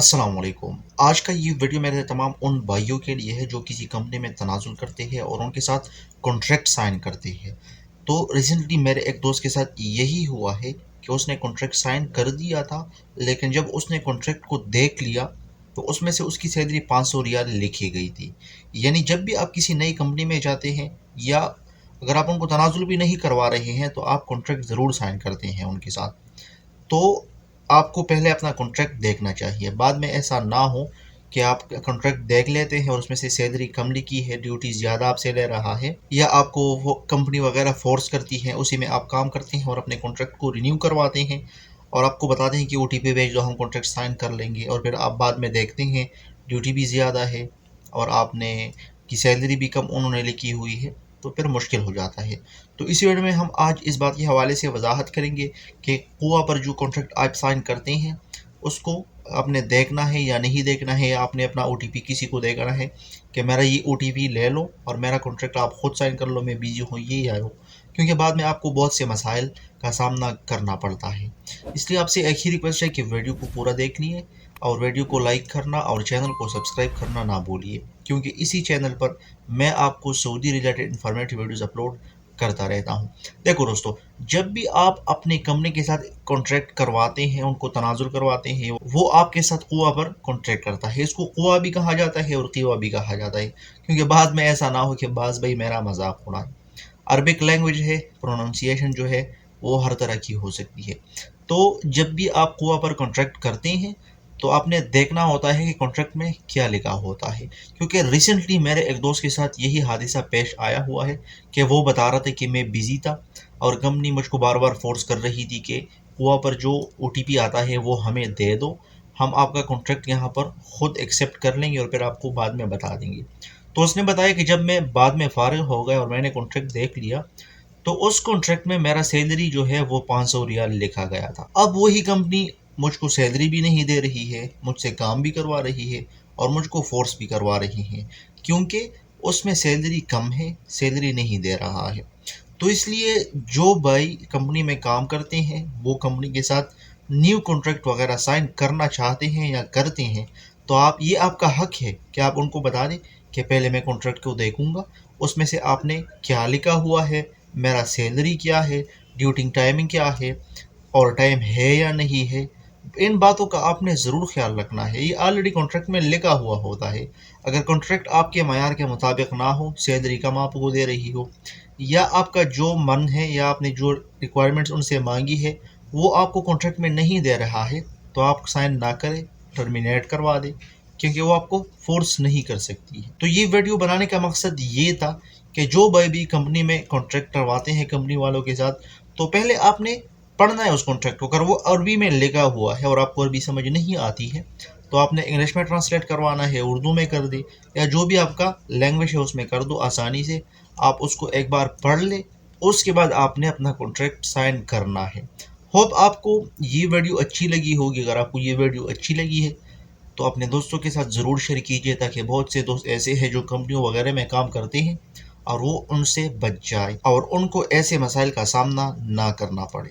अस्सलाम वालेकुम। आज का ये वीडियो मेरे तमाम उन भाइयों के लिए है जो किसी कंपनी में तनाज़ुल करते हैं और उनके साथ कॉन्ट्रैक्ट साइन करते हैं। तो रिसेंटली मेरे एक दोस्त के साथ यही हुआ है कि उसने कॉन्ट्रैक्ट साइन कर दिया था, लेकिन जब उसने कॉन्ट्रैक्ट को देख लिया तो उसमें से उसकी सैलरी 500 रियाल लिखी गई थी। यानी जब भी आप किसी नई कंपनी में जाते हैं या अगर आप उनको तनाज़ुल भी नहीं करवा रहे हैं तो आप कॉन्ट्रैक्ट ज़रूर साइन करते हैं उनके साथ। तो आपको पहले अपना कॉन्ट्रैक्ट देखना चाहिए। बाद में ऐसा ना हो कि आप कॉन्ट्रैक्ट देख लेते हैं और उसमें से सैलरी कम लिखी है, ड्यूटी ज़्यादा आपसे ले रहा है, या आपको वो कंपनी वगैरह फ़ोर्स करती है, उसी में आप काम करते हैं और अपने कॉन्ट्रैक्ट को रिन्यू करवाते हैं और आपको बताते हैं कि ओटीपी भेज दो, हम कॉन्ट्रैक्ट साइन कर लेंगे, और फिर आप बाद में देखते हैं ड्यूटी भी ज़्यादा है और आपने की सैलरी भी कम उन्होंने लिखी हुई है, तो फिर मुश्किल हो जाता है। तो इसी वीडियो में हम आज इस बात के हवाले से वजाहत करेंगे कि कुआ पर जो कॉन्ट्रैक्ट आप साइन करते हैं उसको आपने देखना है या नहीं देखना है, या आपने अपना ओटीपी किसी को देखना है कि मेरा ये ओटीपी ले लो और मेरा कॉन्ट्रैक्ट आप खुद साइन कर लो, मैं बिजी हूँ ये या वो, क्योंकि बाद में आपको बहुत से मसाइल का सामना करना पड़ता है। इसलिए आपसे एक ही रिक्वेस्ट है कि वीडियो को पूरा देखिए और वीडियो को लाइक करना और चैनल को सब्सक्राइब करना ना भूलिए, क्योंकि इसी चैनल पर मैं आपको Saudi related informative videos upload करता रहता हूँ। देखो दोस्तों, जब भी आप अपने कंपनी के साथ कॉन्ट्रैक्ट करवाते हैं, उनको तनाजुल करवाते हैं, वो आपके साथ कुआ पर कॉन्ट्रैक्ट करता है। इसको कुआ भी कहा जाता है और कीवा भी कहा जाता है, क्योंकि बाद में ऐसा ना हो कि बास भाई मेरा मजाक उड़ाए। अरबिक लैंग्वेज है, प्रोनाउंसिएशन जो है वो हर तरह की हो सकती है। तो जब भी आप कुआ पर कॉन्ट्रैक्ट करते हैं तो आपने देखना होता है कि कॉन्ट्रैक्ट में क्या लिखा होता है, क्योंकि रिसेंटली मेरे एक दोस्त के साथ यही हादसा पेश आया हुआ है कि वो बता रहा था कि मैं बिज़ी था और कंपनी मुझको बार बार फोर्स कर रही थी कि कुआ पर जो ओटीपी आता है वो हमें दे दो, हम आपका कॉन्ट्रैक्ट यहाँ पर खुद एक्सेप्ट कर लेंगे और फिर आपको बाद में बता देंगे। तो उसने बताया कि जब मैं बाद में फारिग हो गया और मैंने कॉन्ट्रैक्ट देख लिया तो उस कॉन्ट्रैक्ट में मेरा सैलरी जो है वो 500 रियाल लिखा गया था। अब वही कंपनी मुझको सैलरी भी नहीं दे रही है, मुझसे काम भी करवा रही है और मुझको फोर्स भी करवा रही है, क्योंकि उसमें सैलरी कम है, सैलरी नहीं दे रहा है। तो इसलिए जो भाई कंपनी में काम करते हैं वो कंपनी के साथ न्यू कॉन्ट्रैक्ट वगैरह साइन करना चाहते हैं या करते हैं, तो आप ये आपका हक है कि आप उनको बता दें कि पहले मैं कॉन्ट्रैक्ट को देखूंगा, उसमें से आपने क्या लिखा हुआ है, मेरा सैलरी क्या है, ड्यूटी टाइमिंग क्या है, और टाइम है या नहीं है, इन बातों का आपने ज़रूर ख्याल रखना है। ये ऑलरेडी कॉन्ट्रैक्ट में लिखा हुआ होता है। अगर कॉन्ट्रैक्ट आपके मयार के मुताबिक ना हो, सैलरी कम आपको दे रही हो, या आपका जो मन है या आपने जो रिक्वायरमेंट्स उनसे मांगी है वो आपको कॉन्ट्रैक्ट में नहीं दे रहा है, तो आप साइन ना करें, टर्मिनेट करवा दें, क्योंकि वो आपको फोर्स नहीं कर सकती है। तो ये वीडियो बनाने का मकसद ये था कि जो भाई भी कंपनी में कॉन्ट्रैक्ट करवाते हैं कंपनी वालों के साथ, तो पहले आपने पढ़ना है उस कॉन्ट्रैक्ट को। अगर वो अरबी में लिखा हुआ है और आपको अरबी समझ नहीं आती है तो आपने इंग्लिश में ट्रांसलेट करवाना है, उर्दू में कर दे या जो भी आपका लैंग्वेज है उसमें कर दो आसानी से। आप उसको एक बार पढ़ ले, उसके बाद आपने अपना कॉन्ट्रैक्ट साइन करना है। होप आपको ये वीडियो अच्छी लगी होगी। अगर आपको ये वीडियो अच्छी लगी है तो अपने दोस्तों के साथ ज़रूर शेयर कीजिए, ताकि बहुत से दोस्त ऐसे हैं जो कंपनियों वगैरह में काम करते हैं और वो उनसे बच जाए और उनको ऐसे मसाइल का सामना ना करना पड़े।